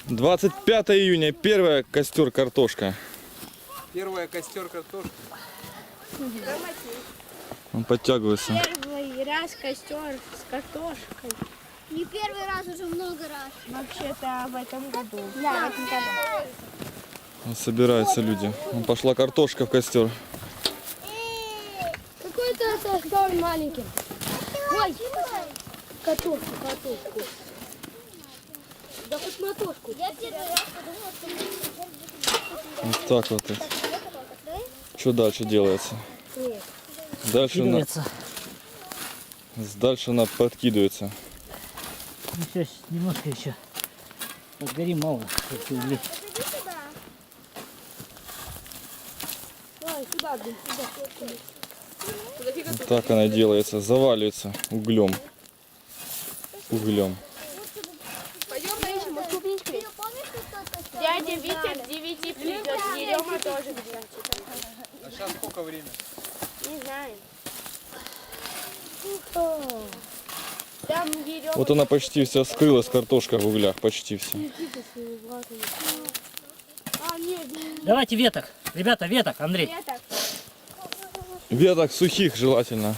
25 июня, первая костер картошка. Первая костер картошки. Он подтягивается. Первый раз костер с картошкой. Не первый раз, уже много раз. Вообще-то в этом году. Да, в этом году. Вот собираются люди. Вон пошла картошка в костер. Какой-то это маленький. Ой, картошку. Да хоть мотошку. Я первый раз подумала, что... Вот так вот. Что дальше делается? Дальше она подкидывается. Ну все, немножко еще. Подгори мало. Угли. Вот так она делается, заваливается углем. Пойдем поищем клубничку. Дядя Витя к 9 придет, Ерема тоже к 9. А сейчас сколько времени? Не знаю. Там Ерема. Вот она почти вся скрылась, картошка в углях, почти вся. Давайте веток. Ребята, веток, Андрей. Веток сухих желательно.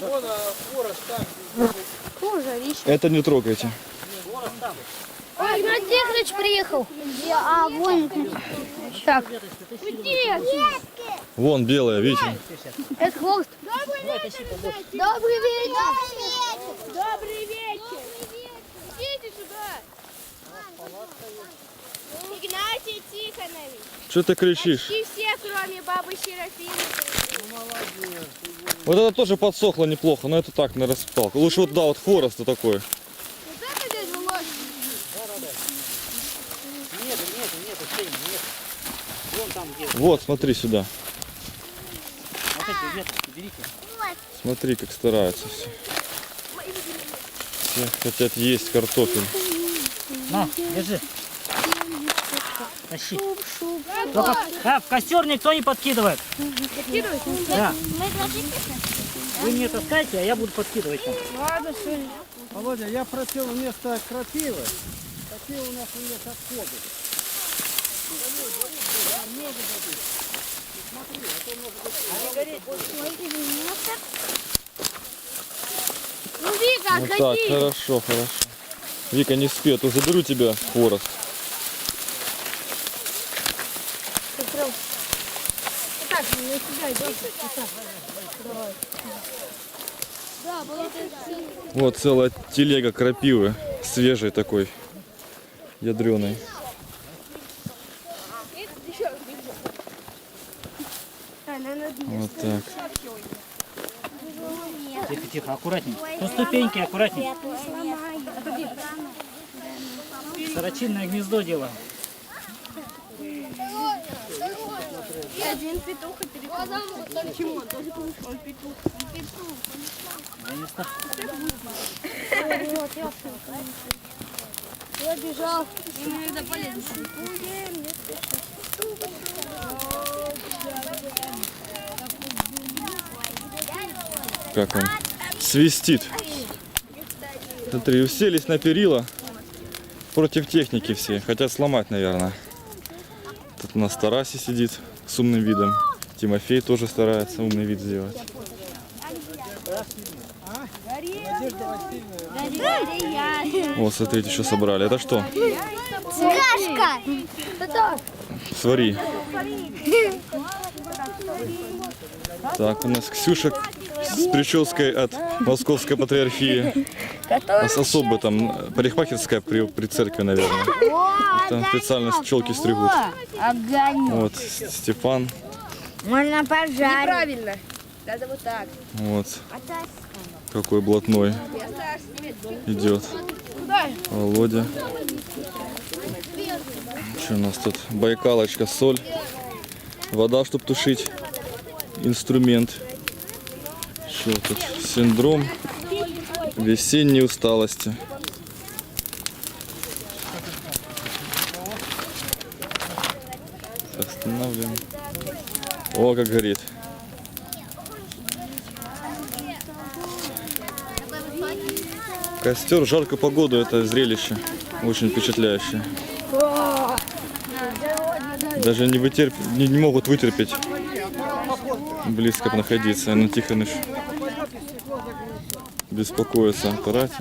Вон хворост там. Это не трогайте. Ой, Игнат Тихонович приехал. А, вон. Так. Вон белая, видите? Это хвост. Добрый вечер. Добрый вечер. Добрый вечер. Идите сюда. Игнатий Тихонович. Что ты кричишь? Почти все, кроме бабы Серафимы. Вот это тоже подсохло неплохо, но это так, на распалку. Лучше вот, да, вот хворост такой. Вот это дядь Володя. Вон там где. Вот, смотри сюда. Вот эти веточки берите. Смотри, как стараются все. Все хотят есть картофель. На, держи. Тащи. Только в костер никто не подкидывает. Да. Вы мне таскайте, а я буду подкидывать там. Ладно, что ли. Володя, я просил вместо крапивы. Какие у нас есть отходы? Ну, Вика, Вот так, отходи. хорошо. Вика, не спи, а то заберу тебя хворост. Так, не сюда идем. Да, было Вот целая телега крапивы, свежей такой, ядреной. Вот так. Тихо, тихо, аккуратней. По ступеньке, аккуратней. Сорочинное гнездо делаем. Один петух и три петуха. Почему? Он тоже петух. Он петух. Я бежал. Как он свистит. Смотри, уселись на перила против техники все. Хотят сломать, наверное. Тут у нас Тараси сидит с умным видом. Тимофей тоже старается умный вид сделать. Вот, смотрите, что собрали. Это что? Цыгашка. Свари. Так, у нас Ксюша с прической от Московской патриархии. Особо там парикмахерская при церкви, наверное. Там специально челки стригут. Вот Степан. Можно пожарить. Неправильно. Надо вот так. Вот. Какой блатной идет. Володя. Что у нас тут? Байкалочка, соль. Вода, чтобы тушить. Инструмент. Что тут? Синдром весенней усталости. Останавливаем. О, как горит. Костер, жаркую погоду, это зрелище очень впечатляющее. Даже не могут вытерпеть близко находиться. Но Тихоныч беспокоится о аппарате.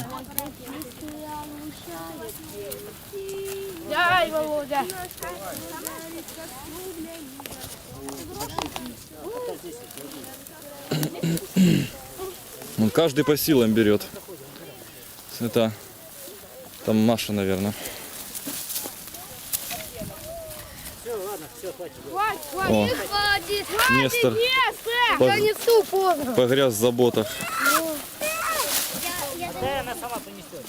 Дай, Володя. Он каждый по силам берет. Это там Маша, наверное. О, Хватит. Нестор Я несу поздно. погряз в заботах. Да, она сама понесет.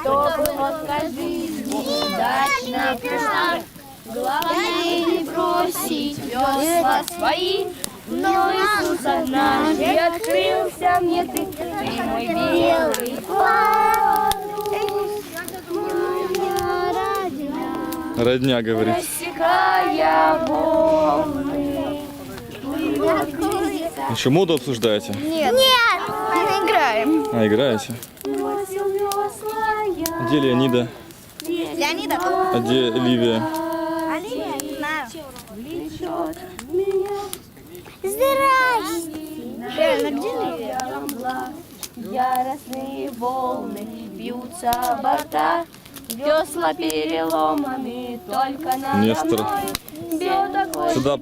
Чтобы лодка жизни удачно прошла. Главное не бросить весла свои. Но Иисуса наш открылся мне ты мой белый флаг. Родня говорит. Рассекая волны. Еще моду обсуждаете? Нет, играем. А, играете? Где Леонида? Леонида А где Ливия? Здрасте. Яростные волны бьются о борта, весла переломаны, только на Нестор. Сюда,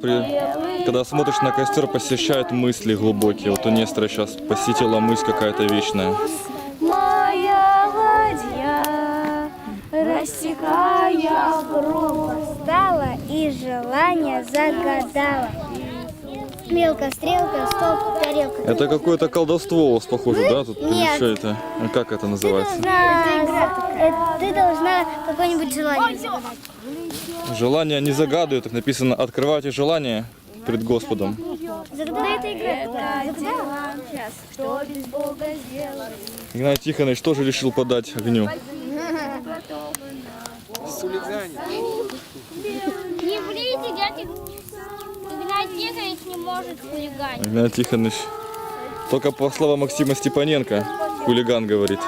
когда смотришь на костер, посещают мысли глубокие. Вот у Нестора сейчас посетила мысль какая-то вечная. Моя ладья, рассекая пропасть. Встала и желание загадала. Стрелка, стрелка, стоп, тарелка. Это какое-то колдовство у вас похоже, да? Тут или Нет. что это? А как это называется? Ты должна какое-нибудь желание загадать. Желание не загадывают, так написано: открывайте желание пред Господом. Загадай, это игра. Что без Бога сделать? Игнат Тихонович тоже решил подать огню. Хулигане. Не врите, дядя. Игнат Тихонович не может хулиганить. Игнат Тихонович только по словам Максима Степаненко хулиган говорит.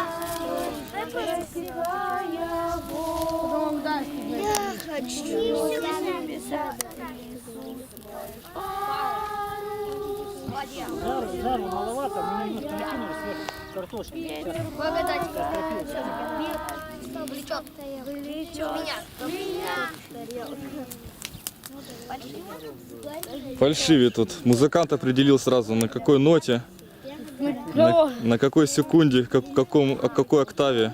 Жару маловато, мы немножко накинули сверху картошки. Фальшивит тут. Музыкант определил сразу, на какой ноте, на какой секунде, о какой октаве.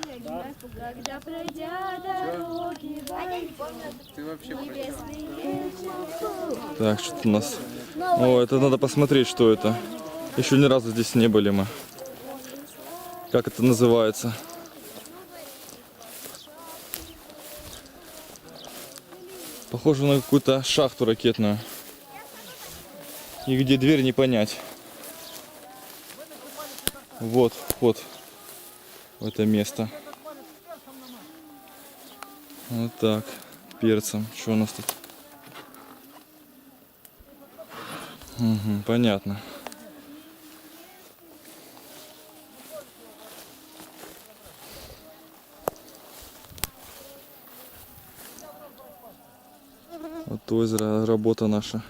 Ты вообще Так, что-то у нас... О, это надо посмотреть, что это. Еще ни разу здесь не были мы. Как это называется? Похоже на какую-то шахту ракетную. И где дверь, не понять. Вот вход в это место. Вот так. Перцем. Что у нас тут? Угу, понятно. Вот озеро, работа наша.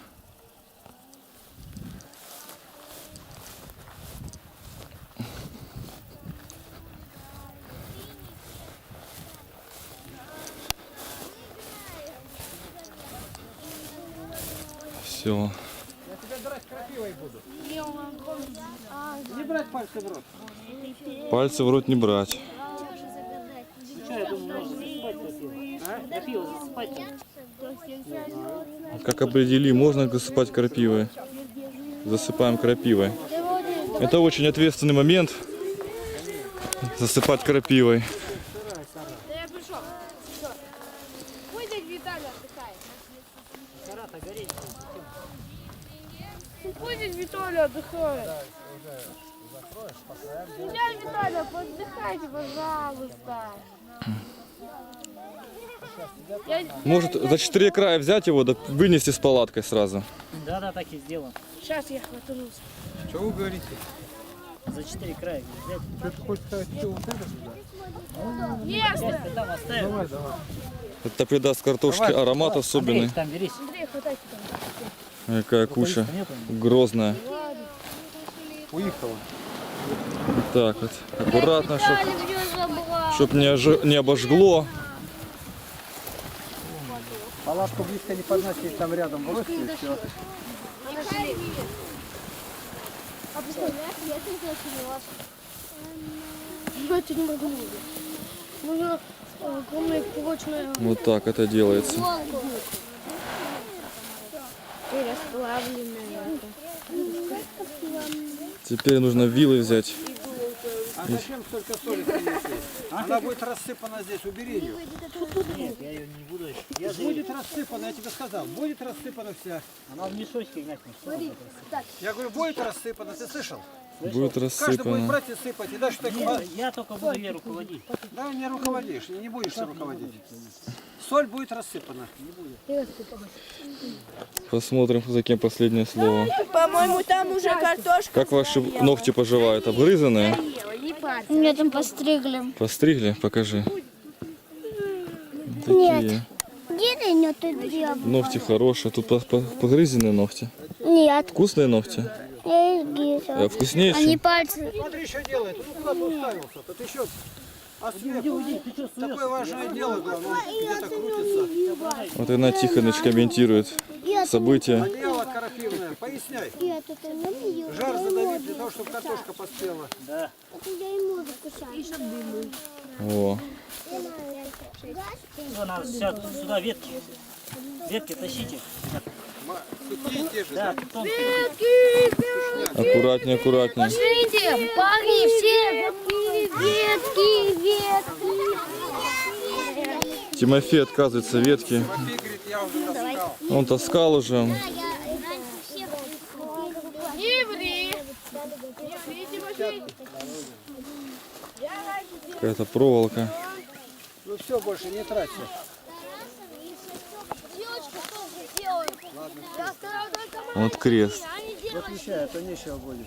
Все. Я тебя драть крапивой буду. Не брать пальцы в рот. Пальцы в рот не брать. Что, я думаю, можно засыпать крапиву? Крапиву засыпать там? Как определи, можно засыпать крапивой? Засыпаем крапивой. Это очень ответственный момент. Засыпать крапивой. Ой, дядя Виталий отдыхает. Гора-то гореть будет. Ой, дядя Виталий отдыхает. Дядя Виталий, отдыхайте, пожалуйста. Может за 4 края взять его, да вынести с палаткой сразу. Да, так и сделаем. Сейчас я хватанулся. Что вы говорите? За 4 края взять. Что ты хочешь сказать, все вот это сюда? Место. Часть ты там оставил. Давай, давай. Это придаст картошке аромат особенный. Андрей, там берись. Какая куча Нету? грозная. Уехала. Вот так вот. Аккуратно, чтоб не обожгло. Палатку близко не подносить, там рядом бросили, все. А представляешь, я тут вас. Я чуть не могу. Нужно огромное прочное. Вот так это делается. И расплавленное. Теперь нужно вилы взять. А зачем столько соли принесли? Она будет рассыпана здесь, убери ее. Нет, я ее не буду. Я же... Будет рассыпана, я тебе сказал, будет рассыпана вся. Она в мешочке, Игнатьевна. Что она такое? Я говорю, будет рассыпана, ты слышал? Будет Каждый будет рассыпано. брать и сыпать, и дальше так, Я только буду ей руководить. да, не руководишь, не будешь ты руководить. Соль будет рассыпана. Посмотрим, за кем последнее слово. По-моему, там уже картошка. Как ваши ногти поживают? Обгрызанные? Меня там постригли. Постригли? Покажи. Такие. Где не ты делал? Ногти хорошие. Тут погрызенные ногти. Нет, Вкусные ногти? я их грызла. А вкуснейшие? Они пальцы. Смотри, что делает. Ну куда ты уставился? Тут еще такое важное дело, главное, он где-то крутится. Вот Игнат Тихонович комментирует события. Одеяло крапивное, поясняй. Нет, это не мою. Жар задавить для того, чтобы картошка поспела. Да. Это я ему закусаю. О, Ну, надо сюда ветки. Ветки тащите. Сухие те же, Да, да? тонкие. аккуратнее, аккуратнее. Смотрите, парни, все ветки. Тимофей отказывается ветки. Тимофей говорит, я уже таскал. Он таскал уже. Не ври. Тимофей. Какая-то проволока. Ну все, больше не траться. Вот крест. Выключай, а то нечего будет.